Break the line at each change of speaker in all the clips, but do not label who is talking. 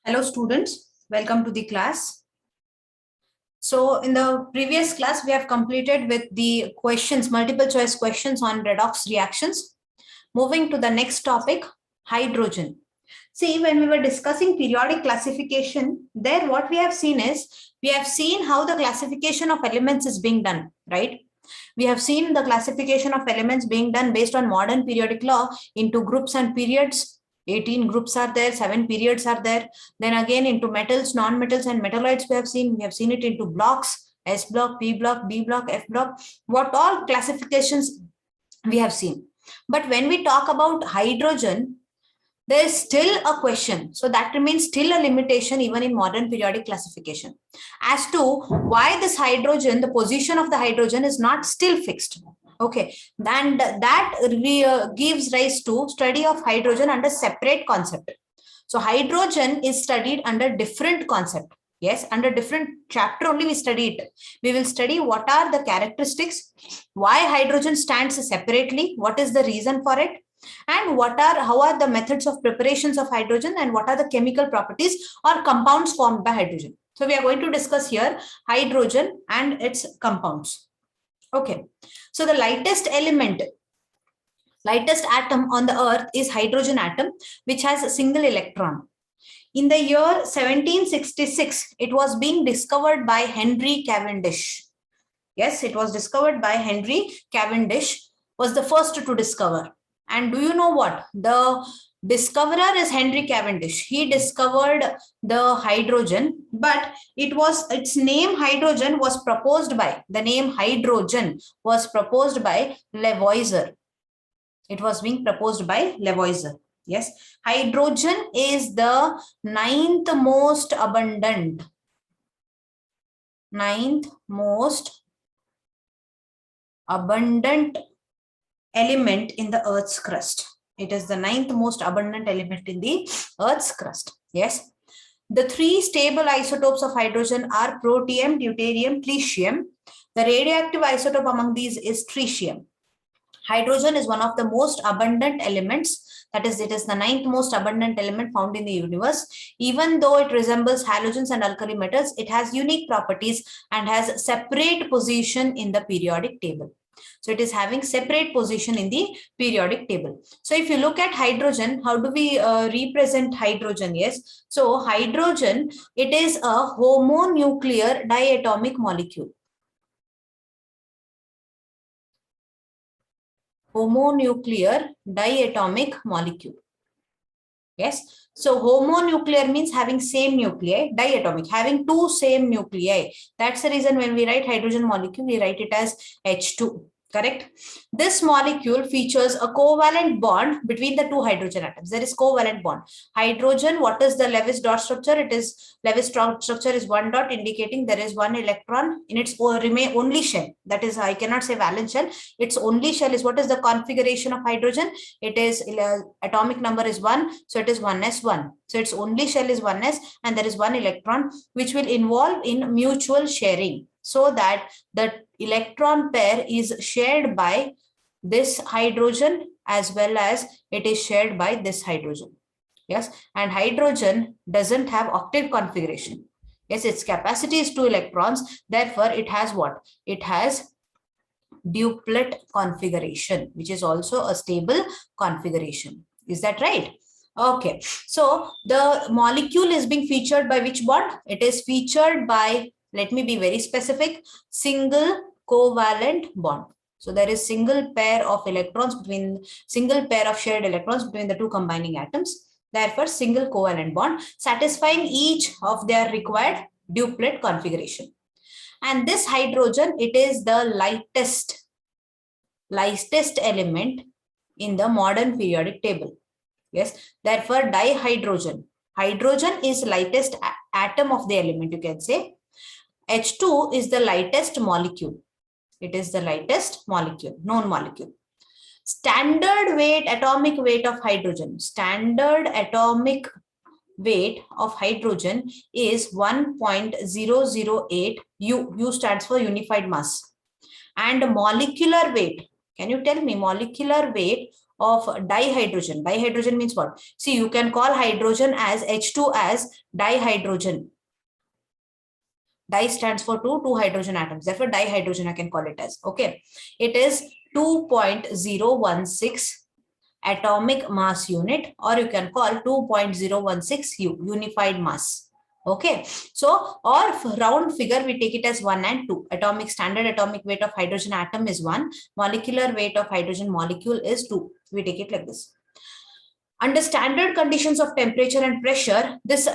Hello students, welcome to the class. So in the previous class, we have completed with the questions, multiple choice questions on redox reactions. Moving to the next topic, hydrogen. See, when we were discussing periodic classification, there what we have seen is, we have seen how the classification of elements is being done, right? We have seen the classification of elements being done based on modern periodic law into groups and periods. 18 groups are there, 7 periods are there. Then again into metals, non-metals and metalloids we have seen it into blocks, S block, P block, B block, F block, what all classifications we have seen. But when we talk about hydrogen, there is still a question. So that remains still a limitation even in modern periodic classification as to why this hydrogen, the position of the hydrogen is not still fixed. Okay, then that gives rise to study of hydrogen under separate concept. So hydrogen is studied under different concept. Yes, under different chapter only we study it. We will study what are the characteristics, why hydrogen stands separately, what is the reason for it, and how are the methods of preparations of hydrogen, and what are the chemical properties or compounds formed by hydrogen. So we are going to discuss here hydrogen and its compounds. Okay, so the lightest atom on the earth is hydrogen atom, which has a single electron. In the year 1766, it was being discovered by Henry Cavendish. Yes, it was discovered by Henry Cavendish, was the first to discover. And do you know what? The discoverer is Henry Cavendish. He discovered the hydrogen, but its name hydrogen was proposed by, Lavoisier. It was being proposed by Lavoisier. Yes, hydrogen is the ninth most abundant element in the Earth's crust. It is the ninth most abundant element in the Earth's crust. Yes. The three stable isotopes of hydrogen are protium, deuterium, tritium. The radioactive isotope among these is tritium. Hydrogen is one of the most abundant elements. That is, it is the ninth most abundant element found in the universe. Even though it resembles halogens and alkali metals, it has unique properties and has separate position in the periodic table. So it is having separate position in the periodic table. So if you look at hydrogen, how do we represent hydrogen? Yes. So hydrogen, it is a homonuclear diatomic molecule. Homonuclear diatomic molecule. Yes. So homonuclear means having same nuclei, diatomic, having two same nuclei. That's the reason when we write hydrogen molecule, we write it as H2. Correct. This molecule features a covalent bond between the two hydrogen atoms. There is covalent bond. Hydrogen, what is the Lewis dot structure? It is Lewis structure is one dot, indicating there is one electron in its only shell. That is, I cannot say valence shell. Its only shell is, what is the configuration of hydrogen? It is atomic number is 1, so it is 1s1. So its only shell is 1s, and there is one electron which will involve in mutual sharing, so that the electron pair is shared by this hydrogen as well as it is shared by this hydrogen. Yes, and hydrogen doesn't have octet configuration. Yes, its capacity is 2 electrons. Therefore, it has what? It has duplet configuration, which is also a stable configuration. Is that right? Okay, so the molecule is being featured by which bond? It is featured by, let me be very specific, single covalent bond. So there is single pair of shared electrons between the two combining atoms. Therefore, single covalent bond satisfying each of their required duplet configuration. And this hydrogen, it is the lightest element in the modern periodic table. Yes, therefore dihydrogen. Hydrogen is lightest atom of the element, you can say. H2 is the lightest molecule. It is the lightest molecule, known molecule. Standard atomic weight of hydrogen. Standard atomic weight of hydrogen is 1.008 U. U stands for unified mass. And molecular weight. Can you tell me molecular weight of dihydrogen. Dihydrogen means what? See, you can call hydrogen as H2 as dihydrogen. Di stands for two hydrogen atoms. Therefore, dihydrogen I can call it as. Okay. It is 2.016 atomic mass unit, or you can call 2.016 unified mass. Okay. So, or round figure, we take it as 1 and 2. Standard atomic weight of hydrogen atom is 1. Molecular weight of hydrogen molecule is 2. We take it like this. Under standard conditions of temperature and pressure, this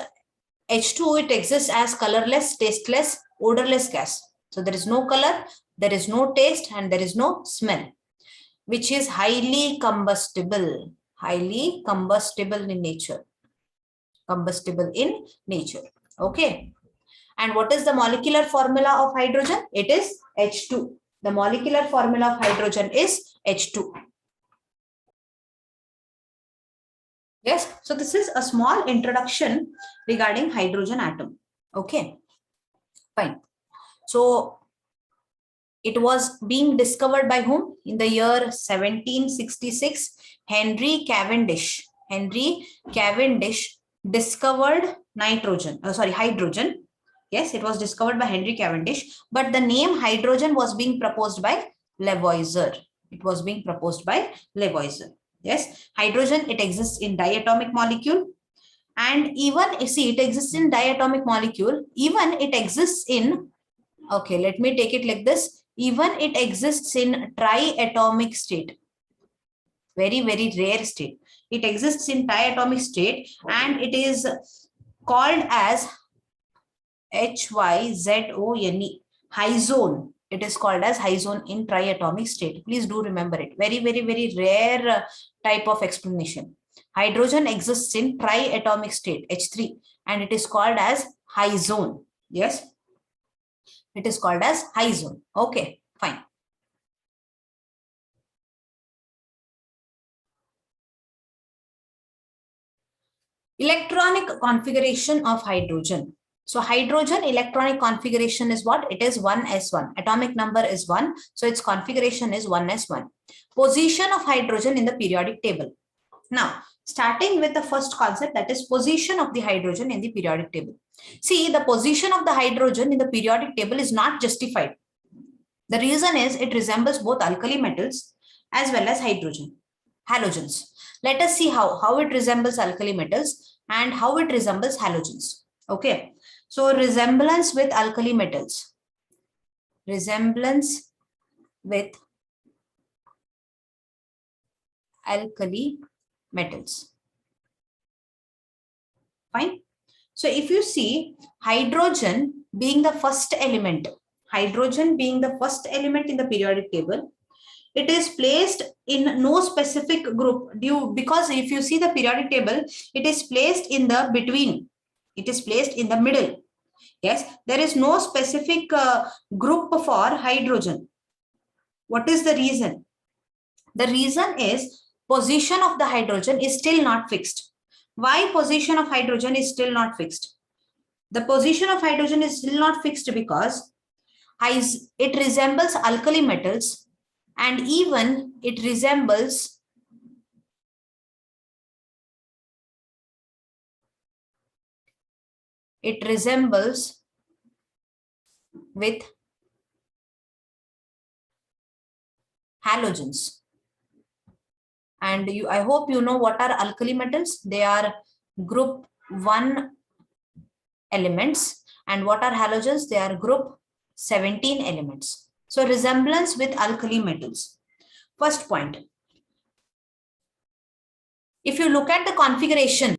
H2, it exists as colorless, tasteless, odorless gas. So there is no color, there is no taste, and there is no smell, which is highly combustible in nature. Combustible in nature. Okay. And what is the molecular formula of hydrogen? It is H2. The molecular formula of hydrogen is H2. Yes, so this is a small introduction regarding hydrogen atom. Okay, fine. So it was being discovered by whom? In the year 1766, Henry Cavendish. Henry Cavendish discovered hydrogen. Yes, it was discovered by Henry Cavendish, but the name hydrogen was being proposed by Lavoisier. It was being proposed by Lavoisier. Yes, hydrogen, it exists in diatomic molecule, and even, see, it exists in diatomic molecule, even it exists in, okay, let me take it like this, even it exists in triatomic state. Very, very rare state. It exists in triatomic state, and it is called as HYZONE, hyzone. It is called as hyzone in triatomic state. Please do remember it. Very, very, very rare type of explanation. Hydrogen exists in triatomic state, H3, and it is called as hyzone. Yes, it is called as hyzone. Okay, fine. Electronic configuration of hydrogen. So hydrogen electronic configuration is what? It is 1s1. Atomic number is 1. So its configuration is 1s1. Position of hydrogen in the periodic table. Now, starting with the first concept, that is position of the hydrogen in the periodic table. See, the position of the hydrogen in the periodic table is not justified. The reason is it resembles both alkali metals as well as halogens. Let us see how it resembles alkali metals and how it resembles halogens. Okay. So resemblance with alkali metals. Resemblance with alkali metals. Fine. So if you see hydrogen being the first element, in the periodic table, it is placed in no specific group because if you see the periodic table, it is placed in the between. It is placed in the middle. Yes, there is no specific group for hydrogen. What is the reason? The reason is position of the hydrogen is still not fixed. Why position of hydrogen is still not fixed? The position of hydrogen is still not fixed because it resembles alkali metals, and even it resembles with halogens. And I hope you know what are alkali metals. They are group 1 elements, and what are halogens? They are group 17 elements. So resemblance with alkali metals. First point. If you look at the configuration,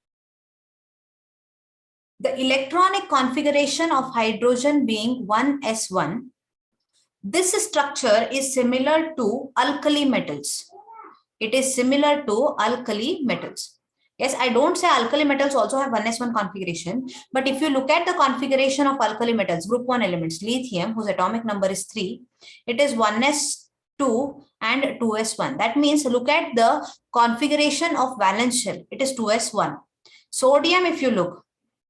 the electronic configuration of hydrogen being 1s1, this structure is similar to alkali metals. It is similar to alkali metals. Yes, I don't say alkali metals also have 1s1 configuration, but if you look at the configuration of alkali metals, group 1 elements, lithium, whose atomic number is 3, it is 1s2 and 2s1. That means look at the configuration of valence shell. It is 2s1. Sodium, if you look,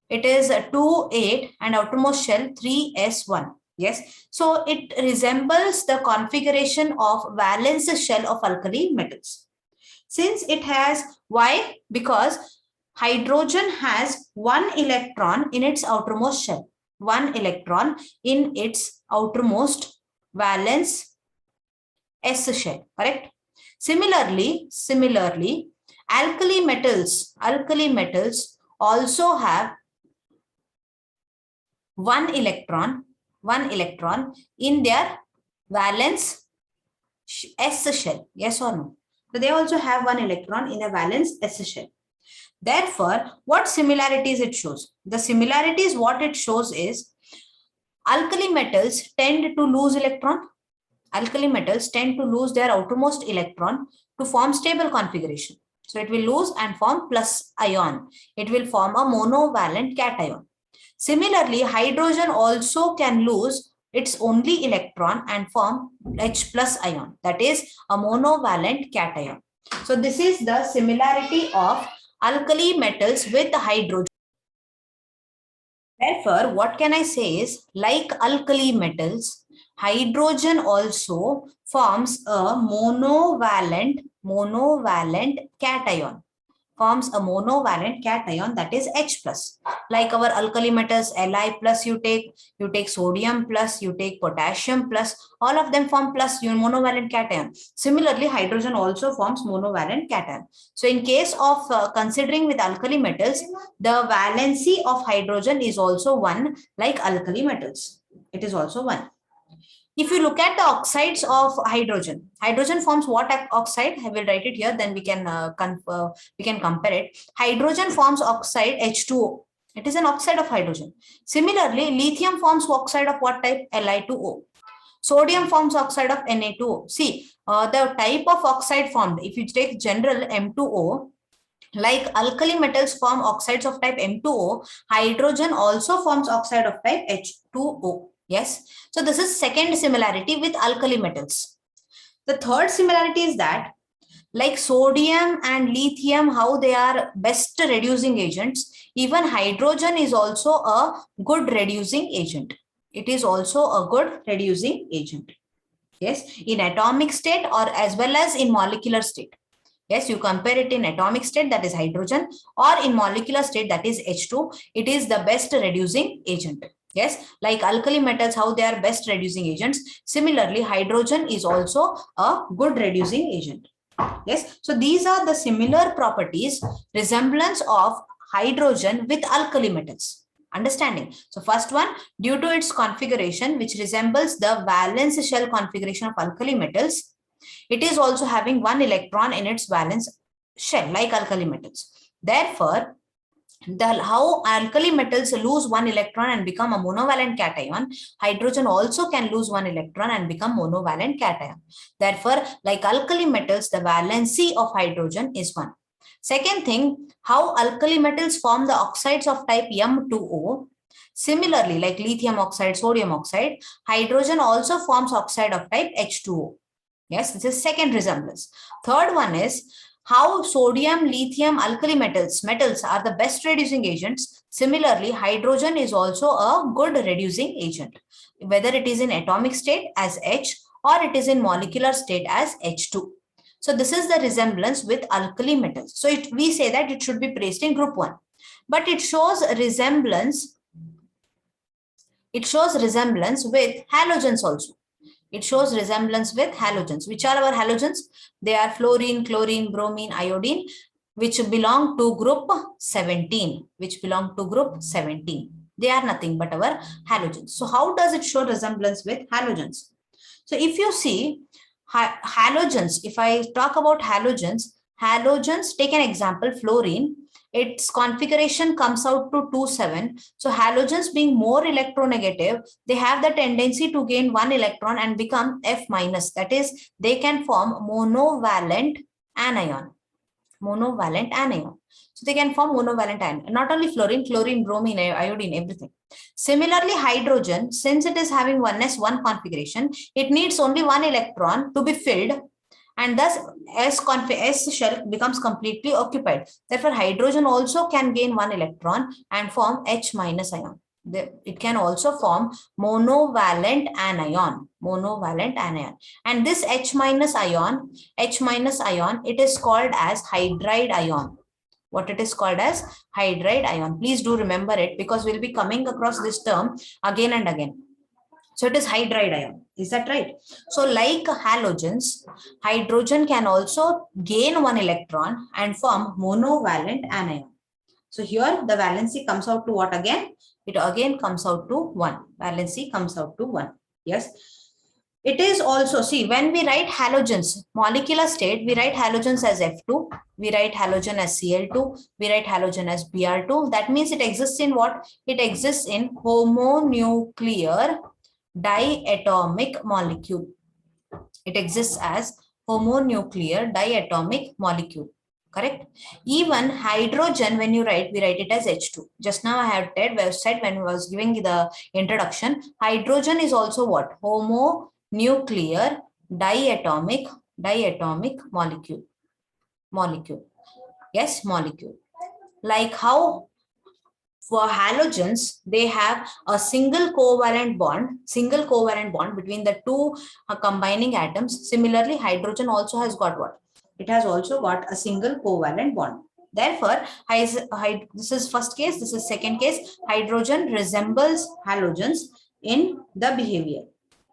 it is 2,8 and outermost shell 3s1. Yes, so it resembles the configuration of valence shell of alkali metals. Since it has, why? Because hydrogen has one electron in its outermost shell, one electron in its outermost valence s shell, correct? Similarly, alkali metals also have one electron in their valence s shell, yes or no? So they also have one electron in a valence s shell. Therefore, what similarities it shows? The similarities what it shows is alkali metals tend to lose electron. Alkali metals tend to lose their outermost electron to form stable configuration. So it will lose and form plus ion. It will form a monovalent cation. Similarly, hydrogen also can lose its only electron and form H plus ion, that is a monovalent cation. So this is the similarity of alkali metals with hydrogen. Therefore, what can I say is, like alkali metals, hydrogen also forms a monovalent cation. Forms a monovalent cation, that is H plus. Like our alkali metals, Li plus you take sodium plus, you take potassium plus, all of them form plus monovalent cation. Similarly, hydrogen also forms monovalent cation. So in case of considering with alkali metals, the valency of hydrogen is also 1 like alkali metals. It is also 1. If you look at the oxides of hydrogen forms what oxide? I will write it here, then we can compare it. Hydrogen forms oxide H2O. It is an oxide of hydrogen. Similarly, lithium forms oxide of what type? Li2O. Sodium forms oxide of Na2O. See, the type of oxide formed, if you take general M2O, like alkali metals form oxides of type M2O, hydrogen also forms oxide of type H2O. Yes. So this is second similarity with alkali metals. The third similarity is that like sodium and lithium, how they are best reducing agents, even hydrogen is also a good reducing agent. It is also a good reducing agent. Yes, in atomic state or as well as in molecular state. Yes, you compare it in atomic state, that is hydrogen, or in molecular state, that is H2, it is the best reducing agent. Yes, like alkali metals, how they are best reducing agents. Similarly, hydrogen is also a good reducing agent. Yes, so these are the similar properties, resemblance of hydrogen with alkali metals. Understanding. So first one, due to its configuration, which resembles the valence shell configuration of alkali metals, it is also having one electron in its valence shell, like alkali metals. Therefore, how alkali metals lose one electron and become a monovalent cation, hydrogen also can lose one electron and become monovalent cation. Therefore, like alkali metals, the valency of hydrogen is 1. Second thing, how alkali metals form the oxides of type M2O. Similarly, like lithium oxide, sodium oxide, hydrogen also forms oxide of type H2O. Yes, this is second resemblance. Third one is how sodium, lithium, alkali metals are the best reducing agents. Similarly, hydrogen is also a good reducing agent, whether it is in atomic state as H or it is in molecular state as H2. So this is the resemblance with alkali metals. So we say that it should be placed in group 1, but it shows resemblance. It shows resemblance with halogens also. It shows resemblance with halogens. Which are our halogens? They are fluorine, chlorine, bromine, iodine, which belong to group 17. They are nothing but our halogens. So how does it show resemblance with halogens? So if you see halogens, if I talk about halogens, take an example, fluorine. Its configuration comes out to 2,7. So halogens being more electronegative, they have the tendency to gain one electron and become F minus. That is, they can form monovalent anion. So they can form monovalent anion. Not only fluorine, chlorine, bromine, iodine, everything. Similarly, hydrogen, since it is having 1s1 configuration, it needs only one electron to be filled, and thus S shell becomes completely occupied. Therefore, hydrogen also can gain one electron and form H minus ion. It can also form monovalent anion, and this H minus ion, it is called as hydride ion. What it is called as hydride ion. Please do remember it, because we'll be coming across this term again and again. So it is hydride ion. Is that right? So like halogens, hydrogen can also gain one electron and form monovalent anion. So here the valency comes out to what again? It again comes out to 1. Valency comes out to 1. Yes. It is also, see, when we write halogens, molecular state, we write halogens as F2, we write halogen as Cl2, we write halogen as Br2. That means it exists in what? It exists in homonuclear diatomic molecule. It exists as homonuclear diatomic molecule. Correct? Even hydrogen, when you write, we write it as H2. Just now I had said when I was giving the introduction, hydrogen is also what? Homonuclear diatomic molecule. Yes, molecule. Like how for halogens, they have a single covalent bond between the two combining atoms. Similarly, hydrogen also has got what? It has also got a single covalent bond. Therefore, this is first case, this is second case. Hydrogen resembles halogens in the behavior.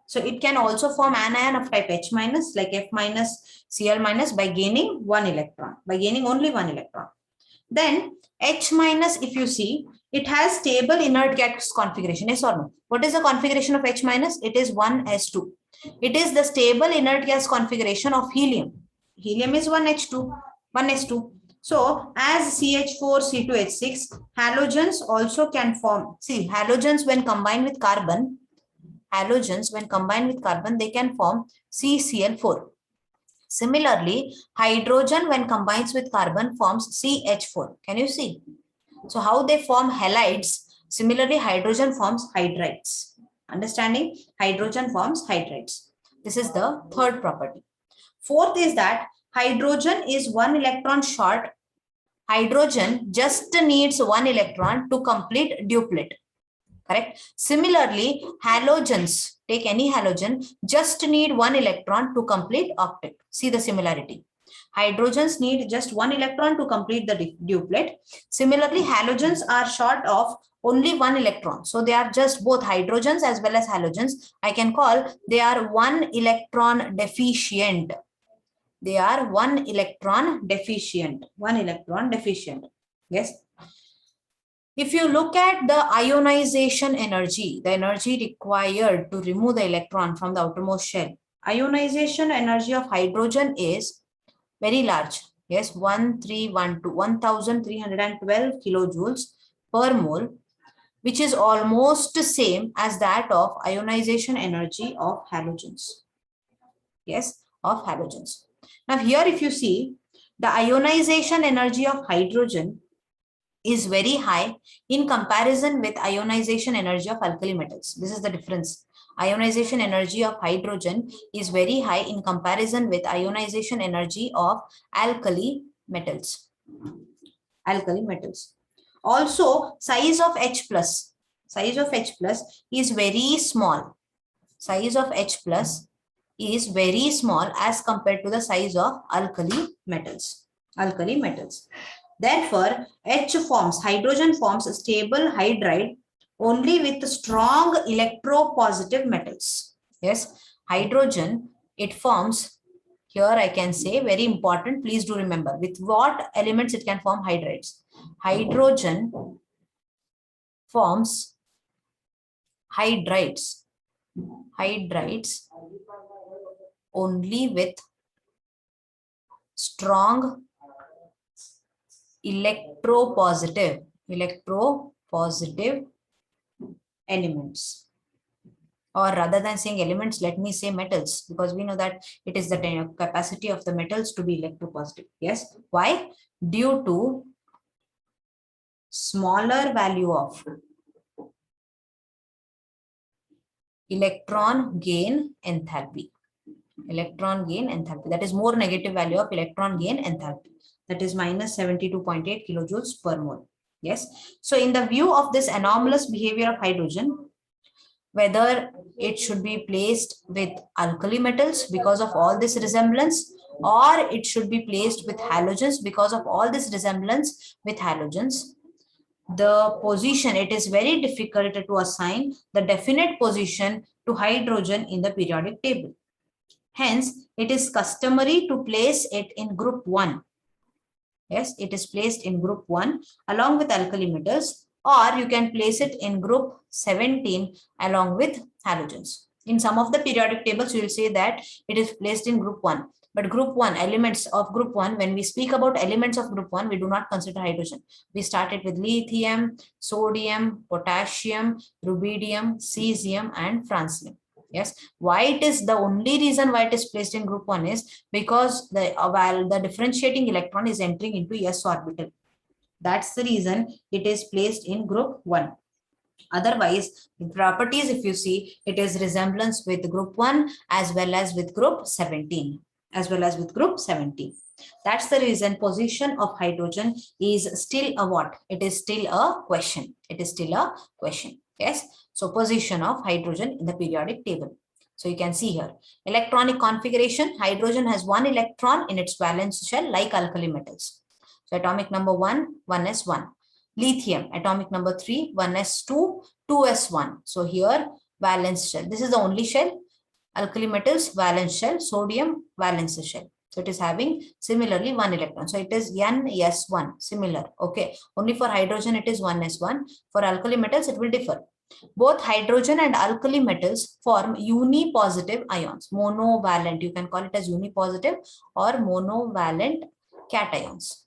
So it can also form anion of type H minus, like F minus, Cl minus, by gaining one electron, by gaining only one electron. Then H minus, if you see, it has stable inert gas configuration. Yes or no? What is the configuration of H minus? It is 1s2. It is the stable inert gas configuration of helium. Helium is 1s2. So as CH4, C2H6, halogens also can form. See, halogens when combined with carbon, they can form CCl4. Similarly, hydrogen when combines with carbon forms CH4. Can you see? So how they form halides? Similarly, hydrogen forms hydrides. Understanding? Hydrogen forms hydrides. This is the third property. Fourth is that hydrogen is one electron short. Hydrogen just needs one electron to complete duplet. Correct? Similarly, halogens, take any halogen, just need one electron to complete octet. See the similarity. Hydrogens need just one electron to complete the duplet. Similarly, halogens are short of only one electron. So they are just both hydrogens as well as halogens. I can call they are one electron deficient. They are one electron deficient. Yes. If you look at the ionization energy, the energy required to remove the electron from the outermost shell, ionization energy of hydrogen is very large. Yes, 1312 kilojoules per mole, which is almost the same as that of ionization energy of halogens. Yes, of halogens. Now here if you see, the ionization energy of hydrogen is very high in comparison with ionization energy of alkali metals. This is the difference. Ionization energy of hydrogen is very high in comparison with ionization energy of alkali metals. Also, size of H plus is very small. Size of H plus is very small as compared to the size of alkali metals. Therefore, hydrogen forms a stable hydride only with strong electropositive metals. Yes, hydrogen, it forms, here I can say, very important, please do remember, with what elements it can form hydrides. Hydrogen forms hydrides only with strong electropositive elements, or rather than saying elements, let me say metals, because we know that it is the capacity of the metals to be electropositive. Yes, why? Due to smaller value of electron gain enthalpy. That is more negative value of electron gain enthalpy. That is minus 72.8 kilojoules per mole. Yes. So in the view of this anomalous behavior of hydrogen, whether it should be placed with alkali metals because of all this resemblance, or it should be placed with halogens because of all this resemblance with halogens, the position, it is very difficult to assign the definite position to hydrogen in the periodic table. Hence, it is customary to place it in group 1. Yes, it is placed in group 1 along with alkali metals, or you can place it in group 17 along with halogens. In some of the periodic tables, you will say that it is placed in group 1. But group 1, elements of group 1, when we speak about elements of group 1, we do not consider hydrogen. We started with lithium, sodium, potassium, rubidium, cesium, and francium. Yes, why it is the only reason why it is placed in group 1 is because while the differentiating electron is entering into s orbital. That's the reason it is placed in group 1. Otherwise, the properties, if you see, it is resemblance with group 1 as well as with group 17. That's the reason position of hydrogen is still a what? It is still a question. Yes. So position of hydrogen in the periodic table. So you can see here, electronic configuration, hydrogen has 1 electron in its valence shell like alkali metals. So atomic number 1, 1s1. Lithium, atomic number 3, 1s2, 2s1. So here valence shell. This is the only shell. Alkali metals, valence shell. Sodium, valence shell. So it is having similarly 1 electron. So it is N-S1, similar. Okay. Only for hydrogen it is 1s1. For alkali metals it will differ. Both hydrogen and alkali metals form unipositive ions, monovalent. You can call it as unipositive or monovalent cations.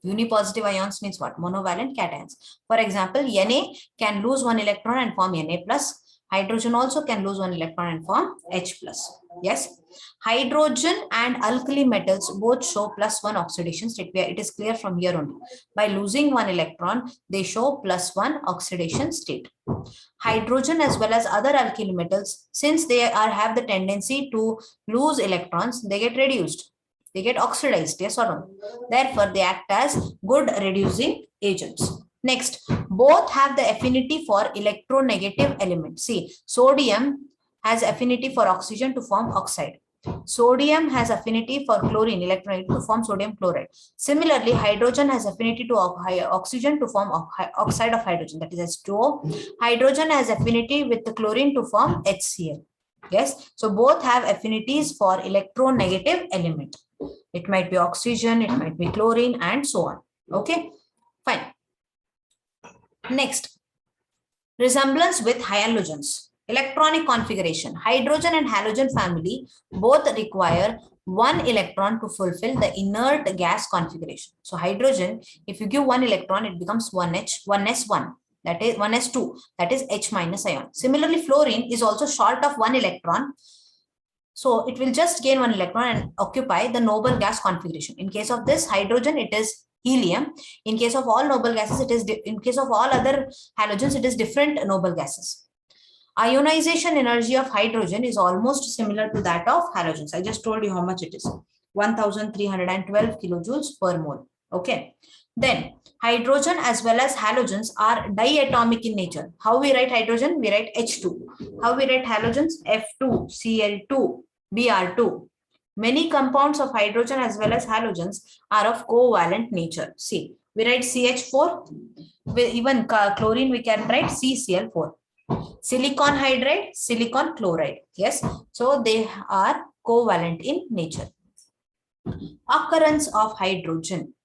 Unipositive ions means what? Monovalent cations. For example, Na can lose 1 electron and form Na plus. Hydrogen also can lose 1 electron and form H plus. Yes. Hydrogen and alkali metals both show +1 oxidation state. It is clear from here only. By losing 1 electron, they show +1 oxidation state. Hydrogen as well as other alkali metals, since they have the tendency to lose electrons, they get reduced. They get oxidized, yes or no? Therefore, they act as good reducing agents. Next, both have the affinity for electronegative elements. See, sodium has affinity for oxygen to form oxide. Sodium has affinity for chlorine, electronegative, to form sodium chloride. Similarly, hydrogen has affinity to oxygen to form oxide of hydrogen, that is H2O. Hydrogen has affinity with the chlorine to form HCl. Yes, so both have affinities for electronegative element. It might be oxygen, it might be chlorine, and so on. Okay, fine. Next, resemblance with halogens. Electronic configuration. Hydrogen and halogen family both require 1 electron to fulfill the inert gas configuration. So hydrogen, if you give 1 electron, it becomes 1s1. That is 1s2. That is H minus ion. Similarly, fluorine is also short of 1 electron. So it will just gain 1 electron and occupy the noble gas configuration. In case of this hydrogen, it is helium. In case of all noble gases, it is in case of all other halogens, it is different noble gases. Ionization energy of hydrogen is almost similar to that of halogens. I just told you how much it is. 1312 kilojoules per mole. Okay. Then hydrogen as well as halogens are diatomic in nature. How we write hydrogen? We write H2. How we write halogens? F2, Cl2, Br2. Many compounds of hydrogen as well as halogens are of covalent nature. See, we write CH4. Even chlorine we can write CCl4. Silicon hydride, silicon chloride. Yes, so they are covalent in nature. Occurrence of hydrogen.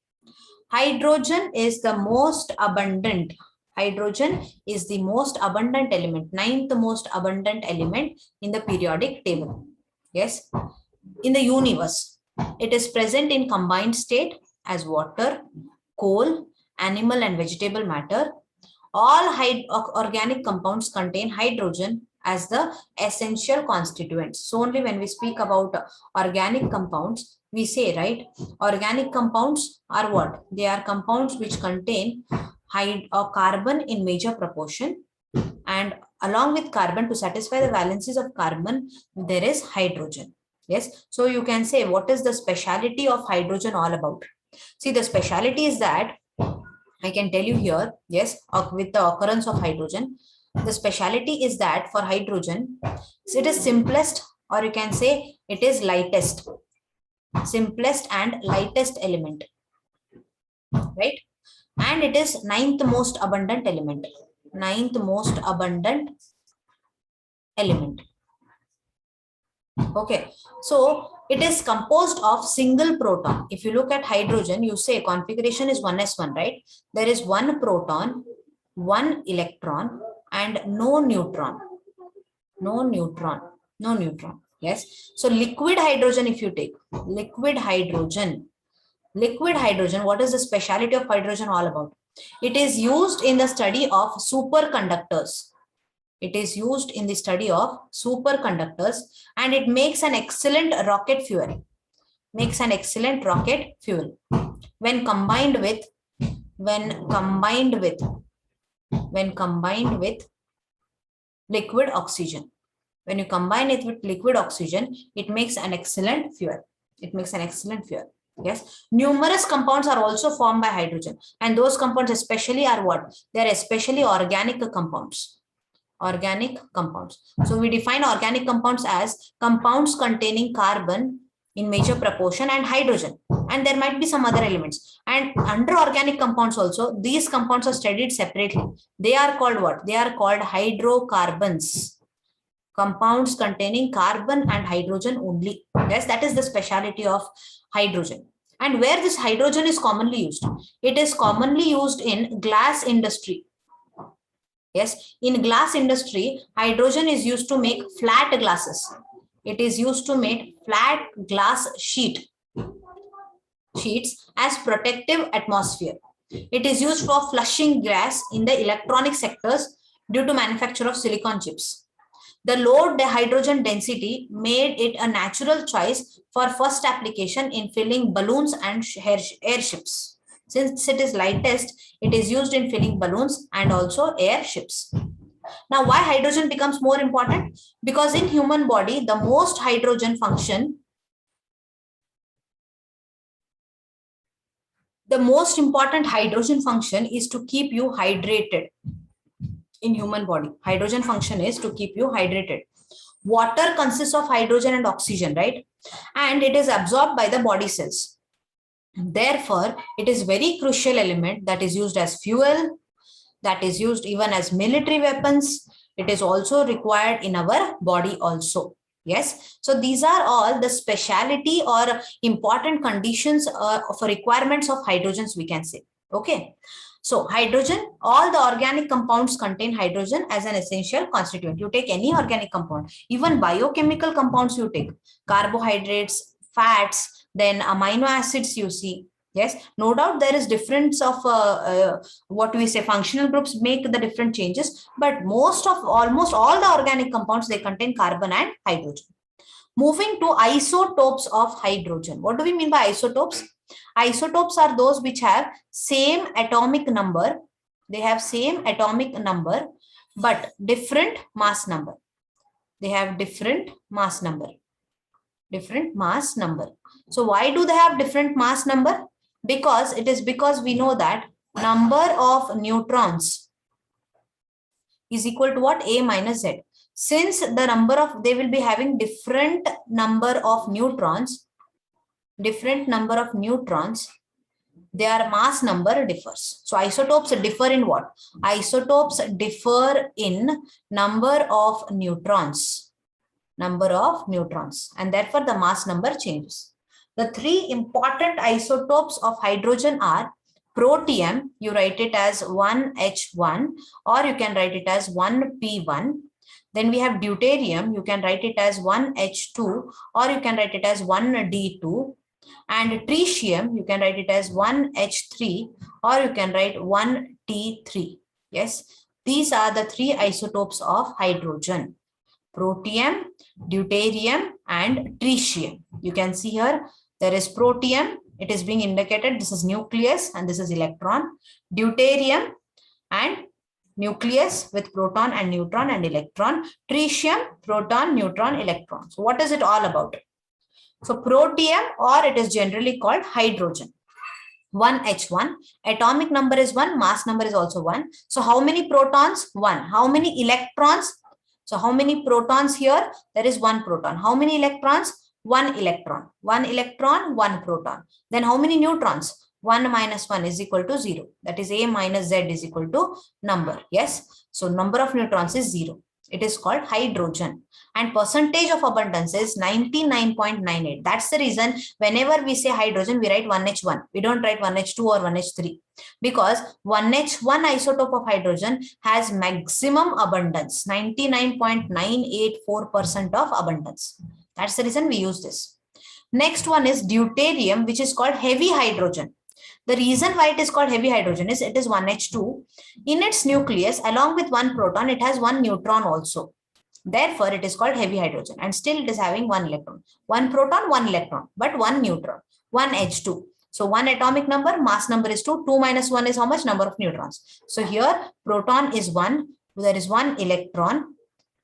Hydrogen is the most abundant. Hydrogen is the most abundant element, 9th most abundant element in the periodic table. Yes, in the universe. It is present in combined state as water, coal, animal and vegetable matter. All organic compounds contain hydrogen as the essential constituents. So only when we speak about organic compounds, we say, right, organic compounds are what? They are compounds which contain carbon in major proportion, and along with carbon, to satisfy the valencies of carbon, there is hydrogen. Yes, so you can say, what is the speciality of hydrogen all about? See, the speciality is that I can tell you here, yes, with the occurrence of hydrogen, the speciality is that for hydrogen, it is simplest, or you can say it is lightest, simplest and lightest element, right? And it is ninth most abundant element, ninth most abundant element. Okay, so it is composed of single proton. If you look at hydrogen, you say configuration is 1s1, right? There is one proton, one electron, and no neutron. No neutron. No neutron. Yes. So liquid hydrogen, if you take liquid hydrogen, what is the speciality of hydrogen all about? It is used in the study of superconductors. It is used in the study of superconductors, and it makes an excellent rocket fuel. Makes an excellent rocket fuel when combined with liquid oxygen. When you combine it with liquid oxygen, it makes an excellent fuel. It makes an excellent fuel. Yes, numerous compounds are also formed by hydrogen, and those compounds especially are what? They are especially organic compounds. Organic compounds. So we define organic compounds as compounds containing carbon in major proportion and hydrogen, and there might be some other elements. And under organic compounds also, these compounds are studied separately. They are called what? They are called hydrocarbons. Compounds containing carbon and hydrogen only. Yes, that is the speciality of hydrogen. And where this hydrogen is commonly used? It is commonly used in glass industry. Yes, in glass industry, hydrogen is used to make flat glasses. It is used to make flat glass sheets as protective atmosphere. It is used for flushing gas in the electronic sectors due to manufacture of silicon chips. The low hydrogen density made it a natural choice for first application in filling balloons and airships. Since it is lightest, it is used in filling balloons and also airships. Now, why hydrogen becomes more important? Because in human body, the most hydrogen function, the most important hydrogen function is to keep you hydrated. In human body, hydrogen function is to keep you hydrated. Water consists of hydrogen and oxygen, right? And it is absorbed by the body cells. Therefore, it is very crucial element that is used as fuel, that is used even as military weapons. It is also required in our body also. Yes, so these are all the speciality or important conditions for requirements of hydrogens, we can say. Okay, so hydrogen, all the organic compounds contain hydrogen as an essential constituent. You take any organic compound, even biochemical compounds you take, carbohydrates, fats, then amino acids you see. Yes, no doubt there is difference of what we say functional groups make the different changes, but almost all the organic compounds, they contain carbon and hydrogen. Moving to isotopes of hydrogen. What do we mean by isotopes? Isotopes are those which have same atomic number. They have same atomic number, but different mass number. They have different mass number. Different mass number. So why do they have different mass number? Because we know that number of neutrons is equal to what? A minus Z. Since the number of, they will be having different number of neutrons, their mass number differs. So isotopes differ in what? Isotopes differ in number of neutrons, and therefore the mass number changes. The three important isotopes of hydrogen are protium, you write it as 1H1, or you can write it as 1P1. Then we have deuterium, you can write it as 1H2, or you can write it as 1D2. And tritium, you can write it as 1H3, or you can write 1T3. Yes, these are the three isotopes of hydrogen: protium, deuterium, and tritium. You can see here, there is protium, it is being indicated, this is nucleus and this is electron. Deuterium and nucleus with proton and neutron and electron. Tritium, proton, neutron, electron. So what is it all about? So protium, or it is generally called hydrogen. 1H1, atomic number is 1, mass number is also 1. So how many protons? 1. How many electrons? So how many protons here? There is 1 proton. How many electrons? 1 electron. 1 electron, 1 proton. Then how many neutrons? 1 minus 1 is equal to 0. That is A minus Z is equal to number. Yes. So number of neutrons is 0. It is called hydrogen. And percentage of abundance is 99.98. That's the reason whenever we say hydrogen, we write 1H1. We don't write 1H2 or 1H3. Because 1H1 isotope of hydrogen has maximum abundance, 99.984% of abundance. That's the reason we use this. Next one is deuterium, which is called heavy hydrogen. The reason why it is called heavy hydrogen is it is 1H2. In its nucleus, along with 1 proton, it has 1 neutron also. Therefore, it is called heavy hydrogen, and still it is having 1 electron. 1 proton, 1 electron, but 1 neutron, 1H2. So 1 atomic number, mass number is 2. 2 minus 1 is how much? Number of neutrons. So here proton is 1. There is 1 electron.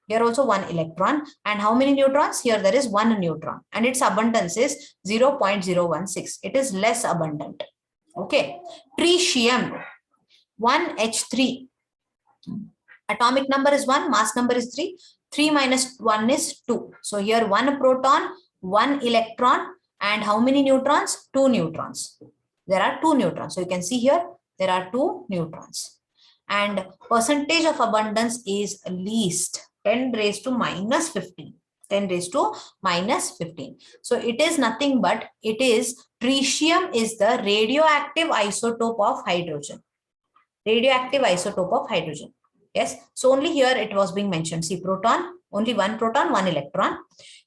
Here also 1 electron. And how many neutrons? Here there is 1 neutron. And its abundance is 0.016. It is less abundant. Okay. Tritium, 1H3. Atomic number is 1, mass number is 3. 3 minus 1 is 2. So here 1 proton, 1 electron, and how many neutrons? 2 neutrons. There are 2 neutrons. So you can see here, there are 2 neutrons. And percentage of abundance is least, 10 raised to minus 15. 10 raised to minus 15. So it is nothing but tritium is the radioactive isotope of hydrogen. Radioactive isotope of hydrogen. Yes. So only here it was being mentioned. See, proton, only 1 proton, 1 electron.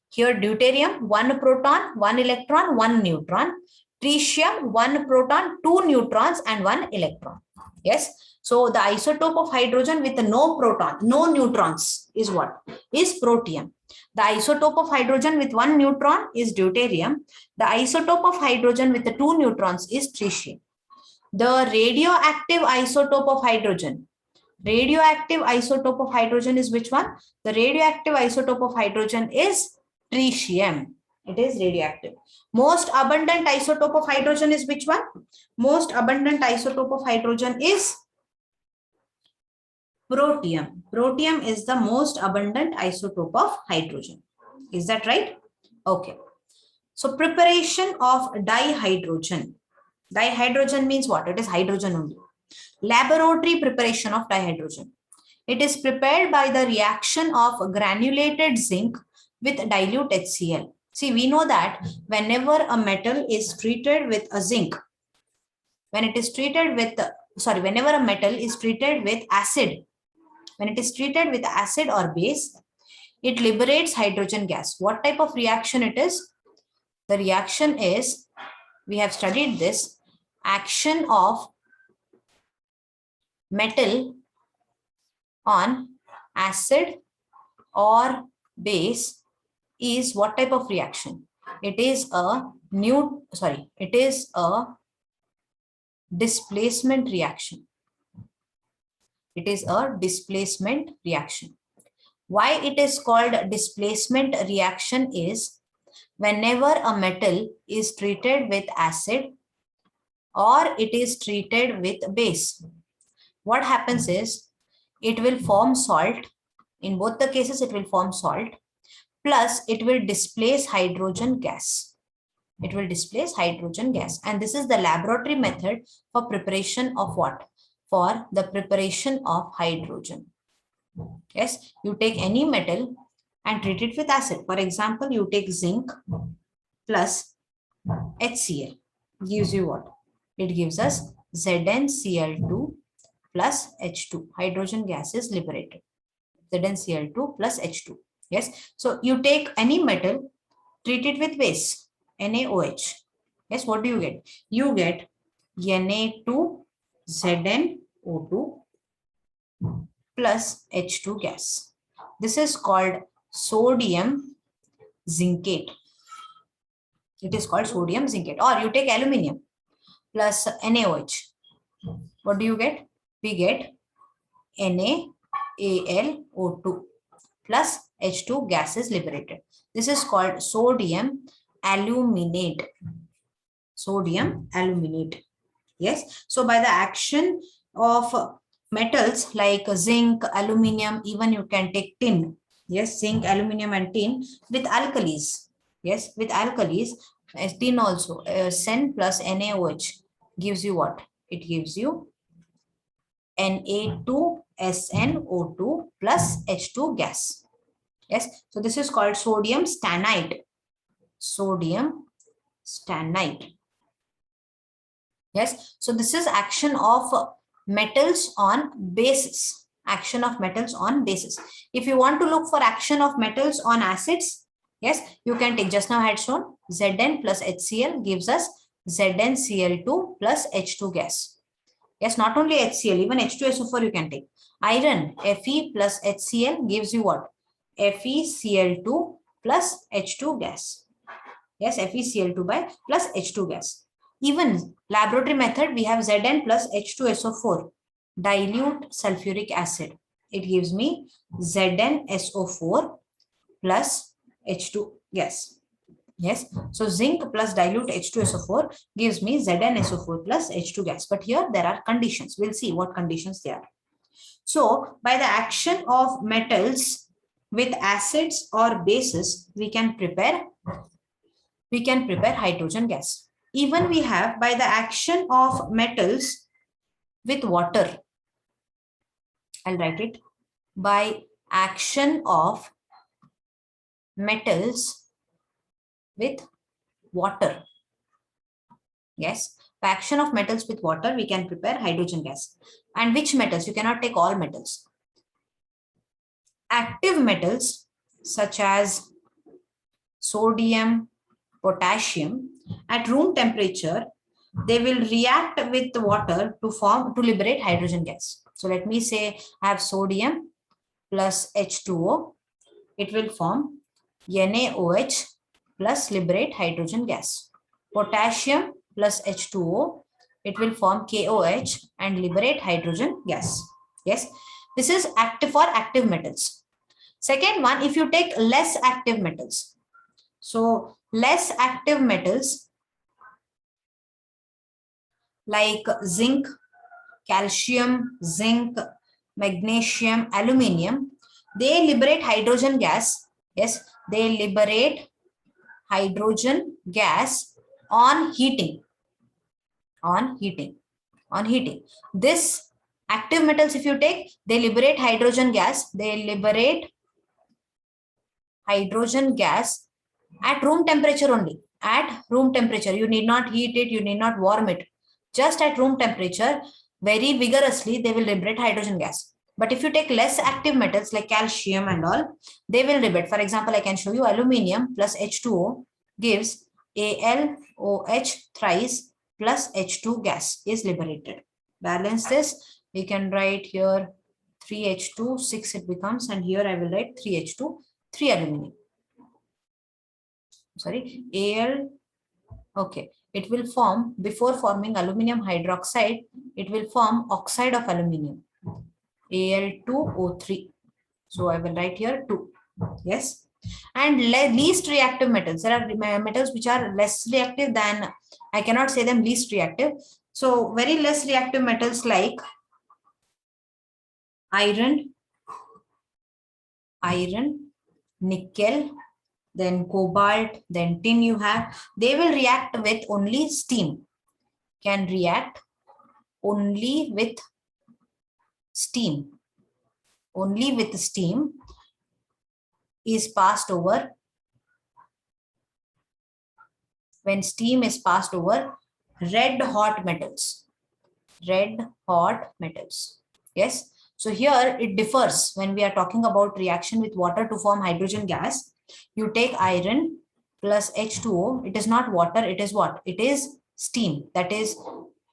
Here deuterium, 1 proton, 1 electron, 1 neutron. Tritium, 1 proton, 2 neutrons and 1 electron. Yes. So the isotope of hydrogen with no proton, no neutrons is what? Is protium. The isotope of hydrogen with 1 neutron is deuterium. The isotope of hydrogen with the 2 neutrons is tritium. The radioactive isotope of hydrogen. Radioactive isotope of hydrogen is which one? The radioactive isotope of hydrogen is tritium. It is radioactive. Most abundant isotope of hydrogen is which one? Most abundant isotope of hydrogen is protium. Protium is the most abundant isotope of hydrogen. Is that right? Okay. So preparation of dihydrogen. Dihydrogen means what? It is hydrogen only. Laboratory preparation of dihydrogen. It is prepared by the reaction of granulated zinc with dilute HCl. See, we know that whenever a metal is treated with a zinc, whenever a metal is treated with acid, when it is treated with acid or base, it liberates hydrogen gas. What type of reaction it is? The reaction is, we have studied this, action of metal on acid or base is what type of reaction? It is a displacement reaction. It is a displacement reaction. Why it is called displacement reaction is whenever a metal is treated with acid or it is treated with base, what happens is it will form salt. In both the cases, it will form salt. Plus, it will displace hydrogen gas. It will displace hydrogen gas. And this is the laboratory method for preparation of what? For the preparation of hydrogen. Yes, you take any metal and treat it with acid. For example, you take zinc plus HCl. Gives you what? It gives us ZnCl2 plus H2. Hydrogen gas is liberated. ZnCl2 plus H2. Yes. So you take any metal, treat it with base, NaOH. Yes. What do you get? You get Na2ZnO2 plus H2 gas. This is called sodium zincate. It is called sodium zincate. Or you take aluminium plus NaOH. What do you get? We get NaAlO2 plus H2 gas is liberated. This is called sodium aluminate. Sodium aluminate. Yes. So by the action of metals like zinc, aluminium, even you can take tin. Yes, zinc, aluminium, and tin with alkalis. Yes, with alkalis, tin also, SN plus NaOH gives you what? It gives you Na2SnO2 plus H2 gas. Yes, so this is called sodium stannite. Sodium stannite. Yes, so this is action of metals on bases. Action of metals on bases. If you want to look for action of metals on acids, yes, you can take, just now I had shown, Zn plus HCl gives us ZnCl2 plus H2 gas. Yes, not only HCl, even H2SO4 you can take. Iron, Fe plus HCl gives you what? FeCl2 plus H2 gas. Yes, FeCl2 by plus H2 gas. Even laboratory method, we have Zn plus H2SO4, dilute sulfuric acid. It gives me ZnSO4 plus H2 gas. Yes, so zinc plus dilute H2SO4 gives me ZnSO4 plus H2 gas. But here there are conditions. We'll see what conditions they are. So by the action of metals with acids or bases, we can prepare hydrogen gas. Even we have by the action of metals with water. I'll write it. By action of metals with water. Yes, by action of metals with water, we can prepare hydrogen gas. And which metals? You cannot take all metals. Active metals such as sodium, potassium, at room temperature, they will react with the water to liberate hydrogen gas. So let me say I have sodium plus H2O. It will form NaOH plus liberate hydrogen gas. Potassium plus H2O, it will form KOH and liberate hydrogen gas. Yes, this is active for active metals. Second one, if you take less active metals. So less active metals like zinc, calcium, zinc, magnesium, aluminium, they liberate hydrogen gas. Yes, they liberate hydrogen gas on heating. This active metals, if you take, they liberate hydrogen gas. They liberate hydrogen gas at room temperature only. At room temperature, you need not heat it, you need not warm it. Just at room temperature, very vigorously, they will liberate hydrogen gas. But if you take less active metals like calcium and all, they will liberate. For example, I can show you aluminium plus H2O gives AlOH thrice plus H2 gas is liberated. Balance this. We can write here 3H2, 6 it becomes, and here I will write 3H2, 3 aluminium. Sorry, Al, okay. It will form, before forming aluminium hydroxide, it will form oxide of aluminium, Al2O3. So I will write here 2. Yes. And least reactive metals. There are metals which are less reactive than, I cannot say them least reactive. So very less reactive metals like iron, nickel, then cobalt, then tin you have, they will react with only steam. Can react only with steam. Only with steam is passed over. When steam is passed over red hot metals. Red hot metals. Yes. So here it differs when we are talking about reaction with water to form hydrogen gas. You take iron plus H2O. It is not water. It is what? It is steam. That is,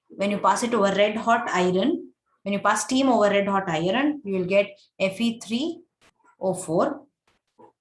when you pass it over red hot iron, when you pass steam over red hot iron, you will get Fe3O4.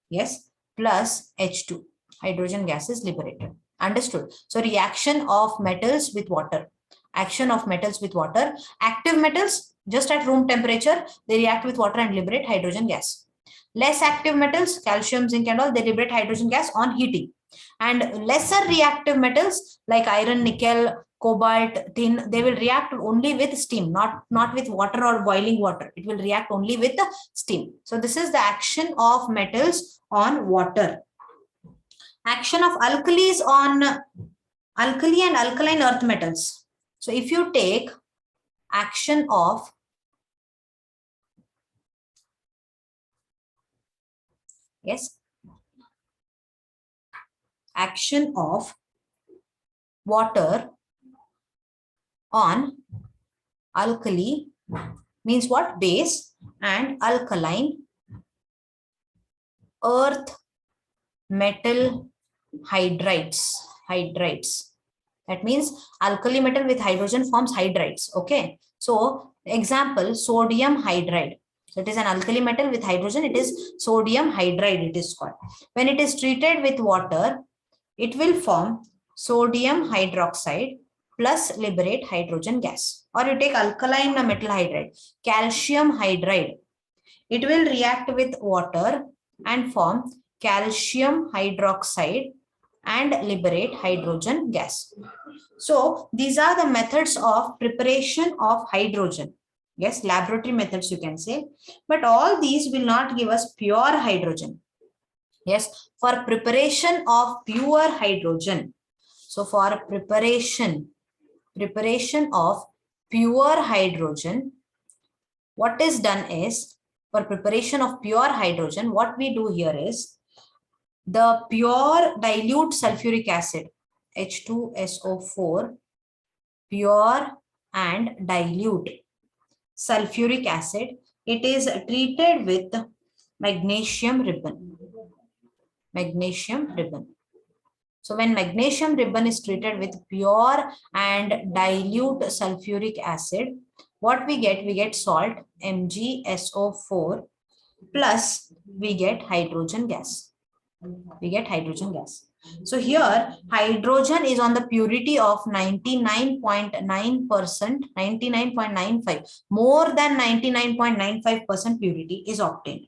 Yes, plus H2. Hydrogen gas is liberated. Understood? So reaction of metals with water. Action of metals with water. Active metals, just at room temperature, they react with water and liberate hydrogen gas. Less active metals, calcium, zinc and all, they liberate hydrogen gas on heating. And lesser reactive metals like iron, nickel, cobalt, tin, they will react only with steam, not with water or boiling water. It will react only with the steam. So this is the action of metals on water. Action of alkalis on alkali and alkaline earth metals. So if you take action of action of water on alkali means what? Base, and alkaline earth metal hydrides. That means alkali metal with hydrogen forms hydrides. Okay. So example, sodium hydride. So it is an alkali metal with hydrogen. It is sodium hydride, it is called. When it is treated with water, it will form sodium hydroxide plus liberate hydrogen gas. Or you take alkaline metal hydride, calcium hydride. It will react with water and form calcium hydroxide and liberate hydrogen gas. So these are the methods of preparation of hydrogen. Yes, laboratory methods you can say, but all these will not give us pure hydrogen. Yes, for preparation of pure hydrogen. So for preparation of pure hydrogen, what is done is, for preparation of pure hydrogen, what we do here is, the pure dilute sulfuric acid, H2SO4, pure and dilute sulfuric acid, it is treated with magnesium ribbon. So when magnesium ribbon is treated with pure and dilute sulfuric acid, what we get salt, MgSO4, plus we get hydrogen gas. So here hydrogen is on the purity of 99.9%, 99.95, more than 99.95% purity is obtained.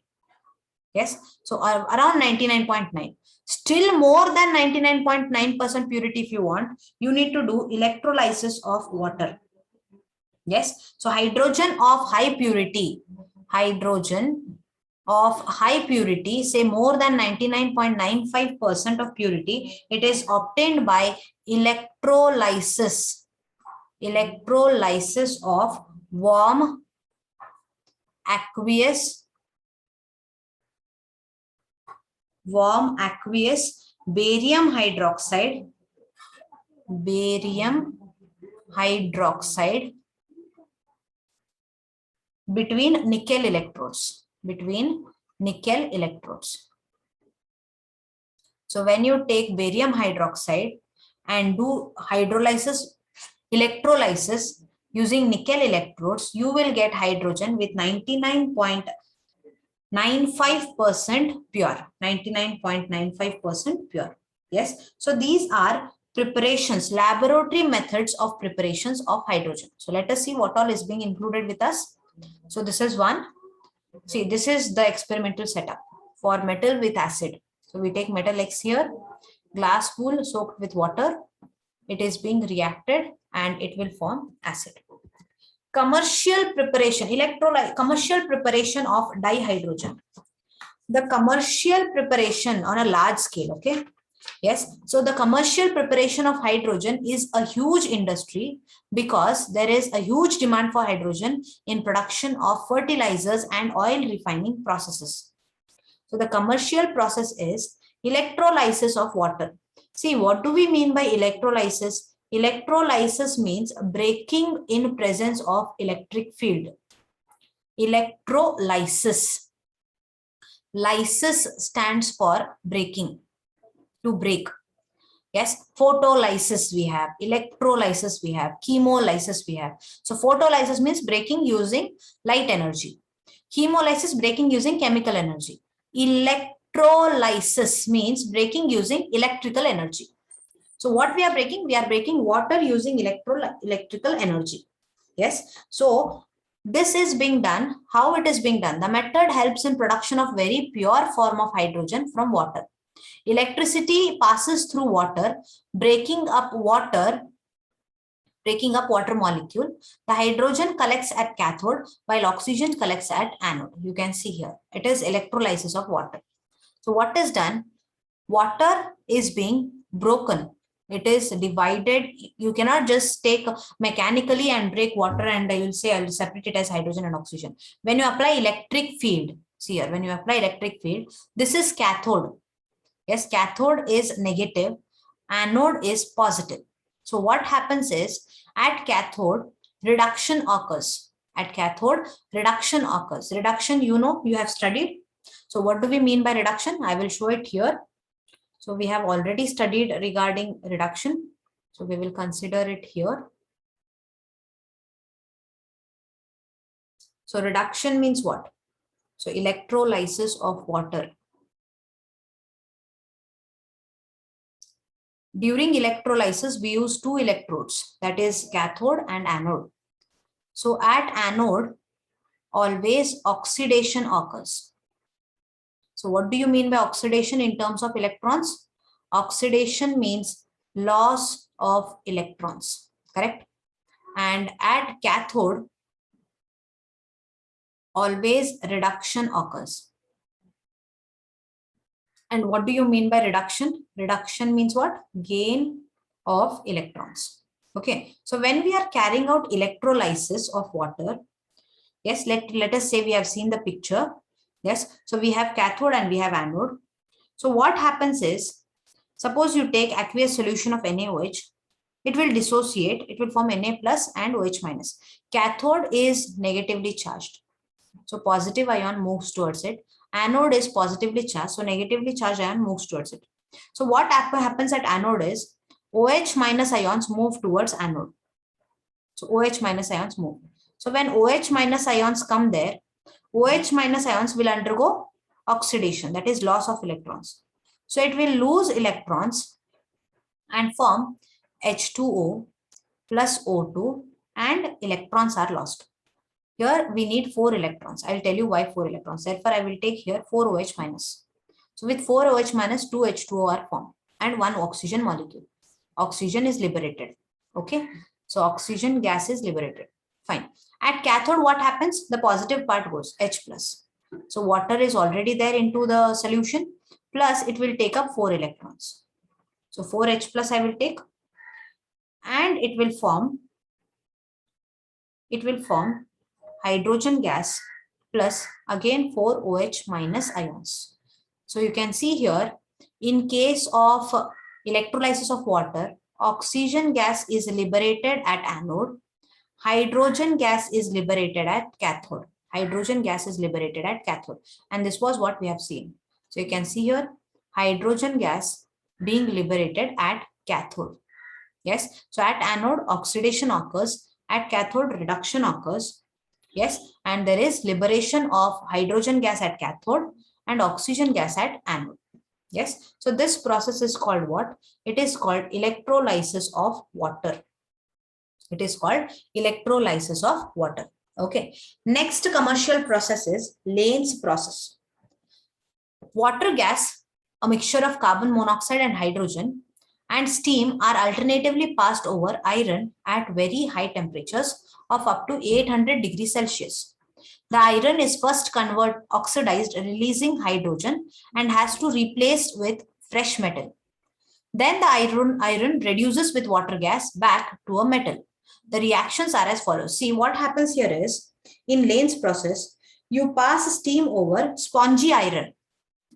Yes, so around 99.9. Still more than 99.9% purity if you want, you need to do electrolysis of water. Yes, so hydrogen of high purity, say more than 99.95% of purity, it is obtained by electrolysis of warm aqueous barium hydroxide between nickel electrodes. So when you take barium hydroxide and do electrolysis using nickel electrodes, you will get hydrogen with 99.95% pure. 99.95% pure. Yes. So these are preparations, laboratory methods of preparations of hydrogen. So let us see what all is being included with us. So this is one. See, this is the experimental setup for metal with acid. So we take metal X here, glass wool soaked with water. It is being reacted and it will form acid. Commercial preparation of dihydrogen. The commercial preparation on a large scale, okay? Yes, so the commercial preparation of hydrogen is a huge industry because there is a huge demand for hydrogen in production of fertilizers and oil refining processes. So the commercial process is electrolysis of water. See, what do we mean by electrolysis? Electrolysis means breaking in presence of electric field. Electrolysis. Lysis stands for breaking, to break. Yes, photolysis we have, electrolysis we have, chemolysis we have. So photolysis means breaking using light energy. Chemolysis, breaking using chemical energy. Electrolysis means breaking using electrical energy. So what we are breaking? We are breaking water using electrical energy. Yes. So this is being done. How it is being done? The method helps in production of very pure form of hydrogen from water. Electricity passes through water, breaking up water breaking up water molecule. The hydrogen collects at cathode while oxygen collects at anode. You can see here, it is electrolysis of water. So what is done? Water is being broken. It is divided. You cannot just take mechanically and break water and you'll say I'll separate it as hydrogen and oxygen. When you apply electric field, see here, when you apply electric field, this is cathode. Yes, cathode is negative, anode is positive. So what happens is at cathode, reduction occurs. At cathode, reduction occurs. Reduction, you know, you have studied. So what do we mean by reduction? I will show it here. So we have already studied regarding reduction. So we will consider it here. So reduction means what? So electrolysis of water. During electrolysis, we use two electrodes, that is cathode and anode. So at anode, always oxidation occurs. So what do you mean by oxidation in terms of electrons? Oxidation means loss of electrons, correct? And at cathode, always reduction occurs. And what do you mean by reduction? Reduction means what? Gain of electrons. Okay, so when we are carrying out electrolysis of water, yes, let us say we have seen the picture. Yes, so we have cathode and we have anode. So what happens is, suppose you take aqueous solution of NaOH, it will dissociate, it will form Na plus and OH minus. Cathode is negatively charged, so positive ion moves towards it. Anode is positively charged, so negatively charged ion moves towards it. So what happens at anode is OH minus ions move towards anode. So OH minus ions move. So when OH minus ions come there, OH minus ions will undergo oxidation, that is loss of electrons. So it will lose electrons and form H2O plus O2 and electrons are lost. Here we need 4 electrons. I'll tell you why 4 electrons. Therefore, I will take here 4 OH minus. So with 4 OH minus, 2 H2O are formed and 1 oxygen molecule. Oxygen is liberated. Okay. So oxygen gas is liberated. Fine. At cathode, what happens? The positive part goes H plus. So water is already there into the solution. Plus it will take up 4 electrons. So 4H plus I will take. And it will form hydrogen gas plus again 4 OH minus ions. So you can see here, in case of electrolysis of water, oxygen gas is liberated at anode, hydrogen gas is liberated at cathode. Hydrogen gas is liberated at cathode. And this was what we have seen. So you can see here, hydrogen gas being liberated at cathode. Yes. So at anode, oxidation occurs. At cathode, reduction occurs. Yes. And there is liberation of hydrogen gas at cathode and oxygen gas at anode. Yes. So this process is called what? It is called electrolysis of water. It is called electrolysis of water. Okay. Next commercial process is Lane's process. Water gas, a mixture of carbon monoxide and hydrogen, and steam are alternatively passed over iron at very high temperatures of up to 800 degrees Celsius. The iron is first oxidized, releasing hydrogen and has to replaced with fresh metal. Then the iron reduces with water gas back to a metal. The reactions are as follows. See, what happens here is, in Lane's process, you pass steam over spongy iron.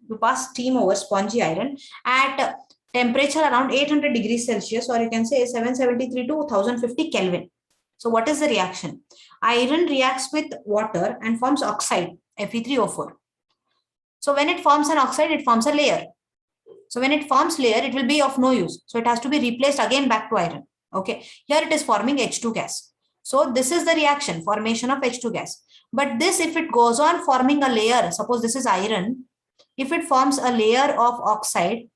You pass steam over spongy iron at temperature around 800 degrees Celsius, or you can say 773 to 1050 Kelvin. So what is the reaction? Iron reacts with water and forms oxide, Fe3O4. So when it forms an oxide, it forms a layer. So when it forms layer, it will be of no use. So it has to be replaced again back to iron. Okay. Here it is forming H2 gas. So this is the reaction, formation of H2 gas. But this, if it goes on forming a layer, suppose this is iron, if it forms a layer of oxide,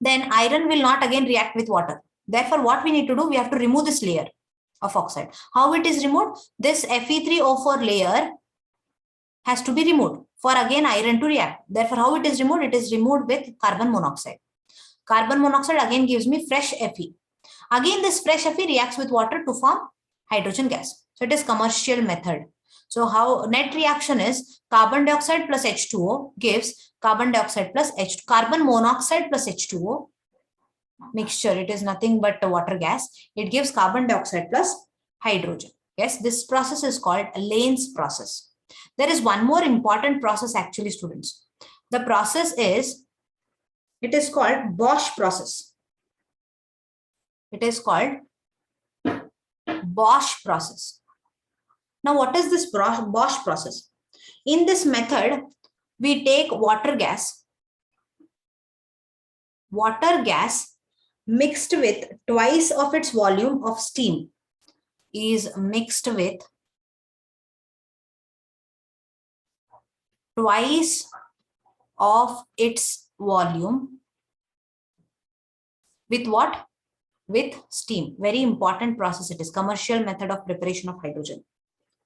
then iron will not again react with water. Therefore, what we need to do, we have to remove this layer of oxide. How it is removed? This Fe3O4 layer has to be removed for again iron to react. Therefore, how it is removed? It is removed with carbon monoxide. Carbon monoxide again gives me fresh Fe. Again, this fresh Fe reacts with water to form hydrogen gas. So it is commercial method. So how net reaction is carbon dioxide plus H2O gives carbon dioxide plus carbon monoxide plus H2O mixture. It is nothing but water gas. It gives carbon dioxide plus hydrogen. Yes, this process is called Lane's process. There is one more important process actually, students. The process is, it is called Bosch process. It is called Bosch process. Now, what is this Bosch process? In this method, we take water gas mixed with twice of its volume of steam is mixed with twice of its volume with what? With steam. Very important process. It is commercial method of preparation of hydrogen.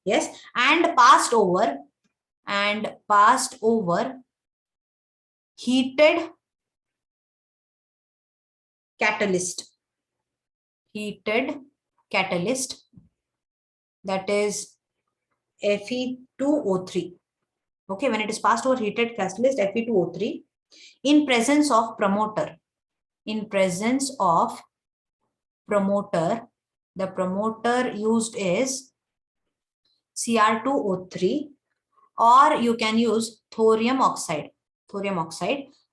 Yes, and passed over heated catalyst. Heated catalyst, that is Fe2O3. Okay, when it is passed over heated catalyst Fe2O3 in presence of promoter. In presence of promoter, the promoter used is Cr2O3, or you can use thorium oxide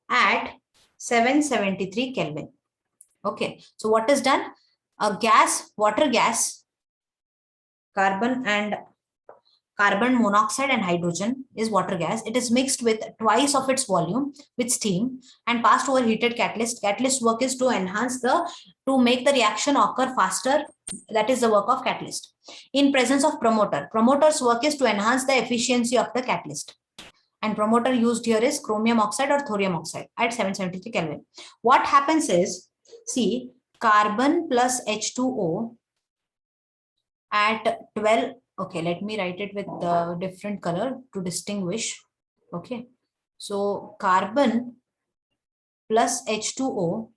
at 773 Kelvin. Okay, so what is done? A gas, water gas, carbon monoxide and hydrogen is water gas. It is mixed with twice of its volume with steam and passed over heated catalyst. Catalyst work is to make the reaction occur faster. That is the work of catalyst. In presence of promoter. Promoter's work is to enhance the efficiency of the catalyst. And promoter used here is chromium oxide or thorium oxide at 773 Kelvin. What happens is, see, carbon plus H2O at 12. Okay, let me write it with the different color to distinguish. Okay, so carbon plus H2O,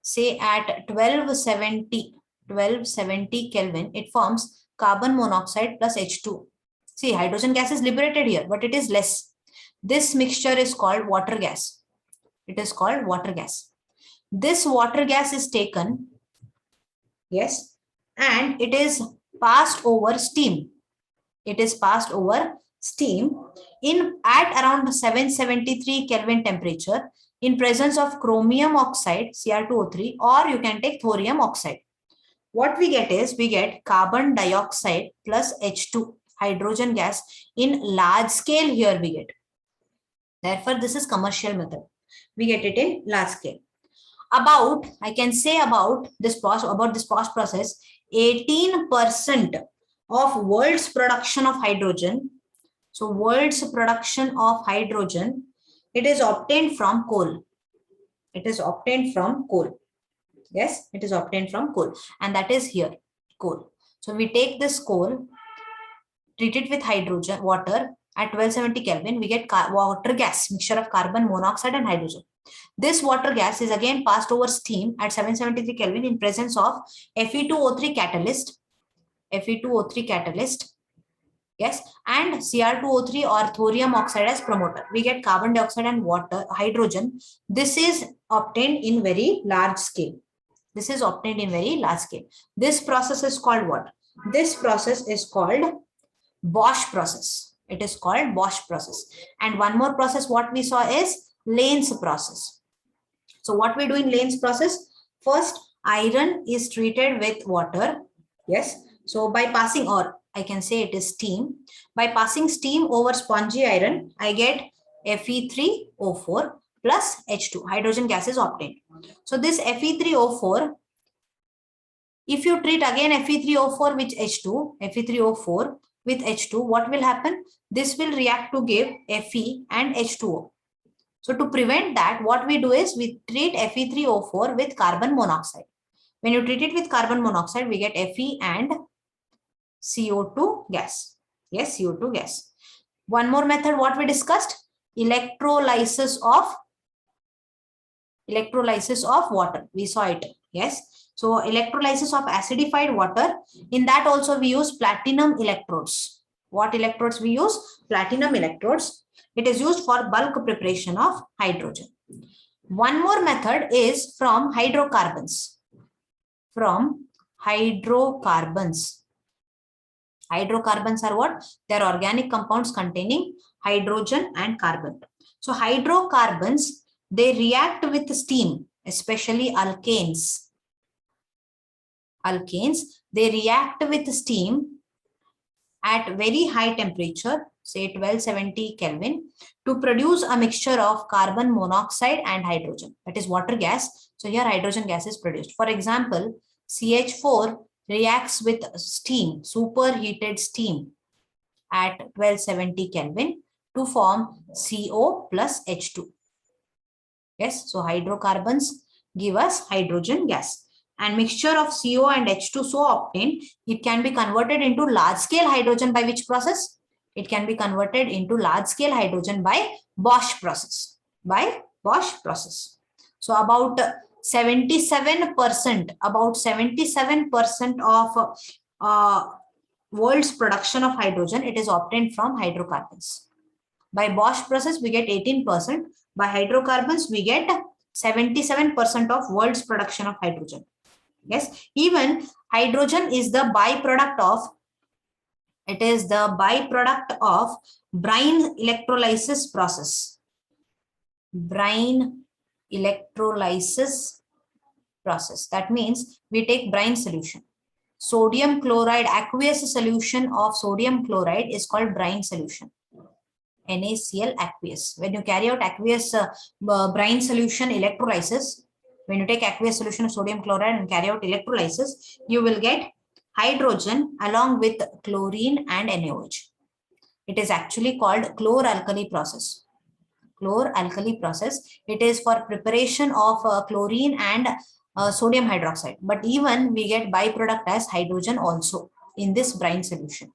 say at 1270 Kelvin, it forms carbon monoxide plus H2. See, hydrogen gas is liberated here, but it is less. This mixture is called water gas. It is called water gas. This water gas is taken, yes, and it is passed over steam. It is passed over steam at around 773 Kelvin temperature in presence of chromium oxide, Cr2O3, or you can take thorium oxide. What we get is, we get carbon dioxide plus H2, hydrogen gas in large scale here we get. Therefore, this is commercial method. We get it in large scale. I can say about this process, 18% of world's production of hydrogen. So world's production of hydrogen, it is obtained from coal. It is obtained from coal. Yes, it is obtained from coal. And that is here, coal. So we take this coal, treat it with hydrogen, water at 1270 Kelvin, we get water gas, mixture of carbon monoxide and hydrogen. This water gas is again passed over steam at 773 Kelvin in presence of Fe2O3 catalyst. Fe2O3 catalyst, yes, and Cr2O3 or thorium oxide as promoter. We get carbon dioxide and water, hydrogen. This is obtained in very large scale. This is obtained in very large scale. This process is called what? This process is called Bosch process. It is called Bosch process. And one more process what we saw is Lane's process. So what we do in Lane's process? First, iron is treated with water. Yes. So by passing, or I can say it is steam. By passing steam over spongy iron, I get Fe3O4 plus H2. Hydrogen gas is obtained. So this Fe3O4, if you treat again Fe3O4 with H2, Fe3O4 with H2, what will happen? This will react to give Fe and H2O. So to prevent that, what we do is we treat Fe3O4 with carbon monoxide. When you treat it with carbon monoxide, we get Fe and CO2 gas. Yes, CO2 gas. One more method, what we discussed? Electrolysis of water. We saw it. Yes. So electrolysis of acidified water, in that also we use platinum electrodes. What electrodes we use? Platinum electrodes. It is used for bulk preparation of hydrogen. One more method is from hydrocarbons. From hydrocarbons. Hydrocarbons are what? They are organic compounds containing hydrogen and carbon. So hydrocarbons, they react with steam, especially alkanes. Alkanes, they react with steam at very high temperature, say 1270 Kelvin, to produce a mixture of carbon monoxide and hydrogen, that is water gas. So here hydrogen gas is produced. For example, CH4 reacts with steam, superheated steam at 1270 Kelvin to form CO plus H2. Yes, so hydrocarbons give us hydrogen gas. And mixture of CO and H2 so obtained, it can be converted into large-scale hydrogen by which process? It can be converted into large-scale hydrogen by Bosch process. By Bosch process. So about 77% of world's production of hydrogen, it is obtained from hydrocarbons. By Bosch process, we get 18%. By hydrocarbons, we get 77% of world's production of hydrogen. Yes, even hydrogen is the byproduct of, it is the byproduct of brine electrolysis process. Brine electrolysis process. That means we take brine solution. Sodium chloride, aqueous solution of sodium chloride is called brine solution. NaCl aqueous. When you carry out aqueous brine solution electrolysis, when you take aqueous solution of sodium chloride and carry out electrolysis, you will get hydrogen along with chlorine and NaOH. It is actually called chlor-alkali process. Chlor-alkali process. It is for preparation of chlorine and sodium hydroxide. But even we get byproduct as hydrogen also in this brine solution.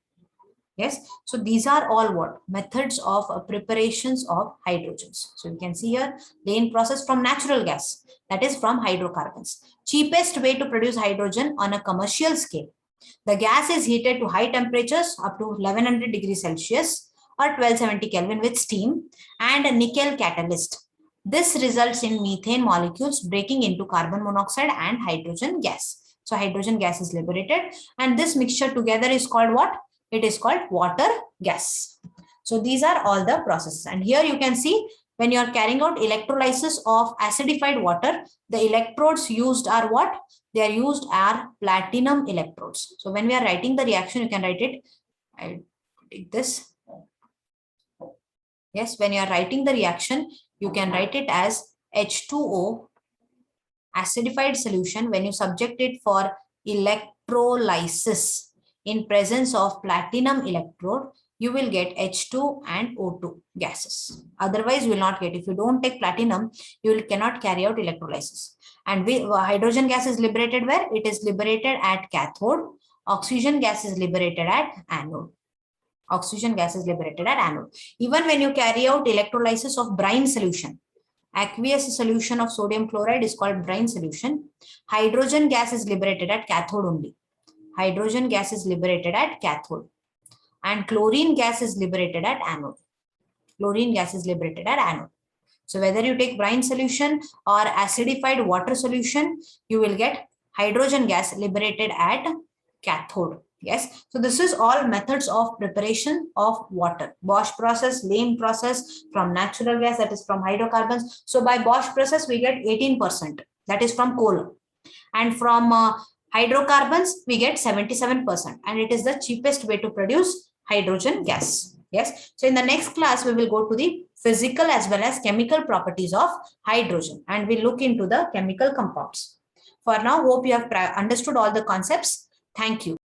Yes, so these are all what? Methods of preparations of hydrogens. So you can see here, Lane process from natural gas, that is from hydrocarbons. Cheapest way to produce hydrogen on a commercial scale. The gas is heated to high temperatures up to 1100 degrees Celsius or 1270 Kelvin with steam and a nickel catalyst. This results in methane molecules breaking into carbon monoxide and hydrogen gas. So hydrogen gas is liberated, and this mixture together is called what? It is called water gas. So these are all the processes. And here you can see when you are carrying out electrolysis of acidified water, the electrodes used are what? They are used are platinum electrodes. So when we are writing the reaction, you can write it. I take this. Yes, when you are writing the reaction, you can write it as H2O acidified solution. When you subject it for electrolysis in presence of platinum electrode, you will get H2 and O2 gases. Otherwise, you will not get. If you don't take platinum, you cannot carry out electrolysis. And hydrogen gas is liberated where? It is liberated at cathode. Oxygen gas is liberated at anode. Oxygen gas is liberated at anode. Even when you carry out electrolysis of brine solution, aqueous solution of sodium chloride is called brine solution. Hydrogen gas is liberated at cathode only. Hydrogen gas is liberated at cathode, and chlorine gas is liberated at anode. Chlorine gas is liberated at anode. So whether you take brine solution or acidified water solution, you will get hydrogen gas liberated at cathode. Yes, so this is all methods of preparation of water. Bosch process, Lane process from natural gas, that is from hydrocarbons. So by Bosch process, we get 18%, that is from coal. And from hydrocarbons, we get 77%. And it is the cheapest way to produce hydrogen gas. Yes, so in the next class, we will go to the physical as well as chemical properties of hydrogen. And we look into the chemical compounds. For now, hope you have understood all the concepts. Thank you.